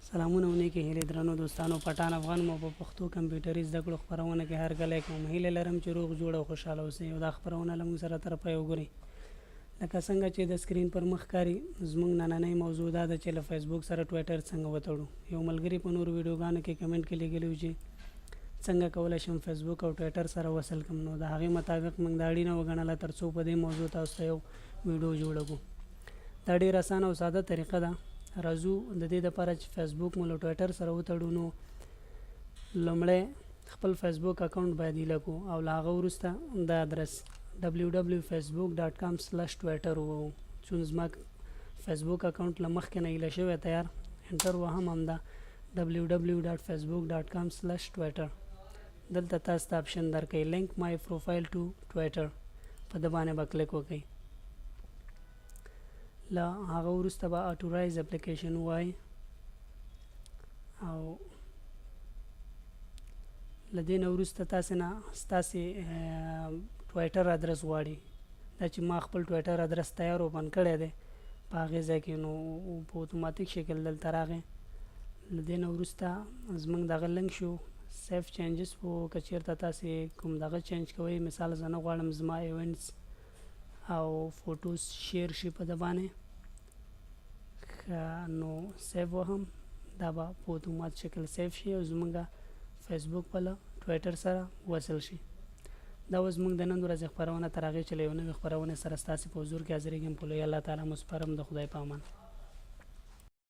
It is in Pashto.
سلامونه ونیکې هیلې درنو دوستانو پټان افغان مو په پښتو کمپیوټري زده کړو خپرونه کې هرکلی کوم. هیله لرم چې روغ جوړ او خوشحاله اوسئ او دا خپرونه له موږ سره تر پایه وګورئ. لکه څنګه چې د سکرین پر مخ ښکاري، زموږ نننۍ موضوع دا ده چې له فیسبوک سره ټویټر څنګه وتړو. یو ملګري په نورو ویډیوګانو کې کمنټ کې لیکلي و چې څنګه کولی شم فیسبوک او ټویټر سره وصل کړم. نو د هغې مطابق موږ دا اړینه وګڼله تر څو په دې موضوع تاسو ته یو ویډیو جوړه کړو. دا ډېر اسانه او ساده طریقه ده. راځو د دې دپاره چې فیسبوک مو له ټویټر سره وتړو، نو لومړی خپل فیسبوک اکاونټ باید ایله کړو او له هغه وروسته د ادرس www.facebook.com/twitter ووهو. چون زما فیسبوک اکاونټ له مخکې نه ایله شوی تیار، انټر وهم همدا www.facebook.com/twitter. دلته تاسو ته آپشن درکوي لینک مای پروفایل ټو ټویټر، په ده باندې به کلیک وکړئ. له هغه وروسته به اټورایز اپلیکیشن ووایي او له دې نه وروسته ستاسې ټویټر ادرس غواړي. دا چې ما خپل ټویټر ادرس تیار اوپن کړی دی په هغې ځای کې، نو په اتوماتیک شکل دلته راغی. له دې نه وروسته زموږ دغه لینک شو سیف چینجز په که چېرته تاسې کوم دغه چینج کوئ. مثال زه نه غواړم زما ایونټس او فوټوز شیر شي په ده باندې، نو سیف وهم، دا به په اتومات شکل سیف شي او زموږ فیسبوک به له ټویټر سره وصل شي. دا اوس زموږ د نن ورځې خپرونه تر هغې چې له یو نوې خپرونې سره ستاسې په حضور کې حاضرېږم، په لوی الله تعالی مو سپارم. د خدای په امان.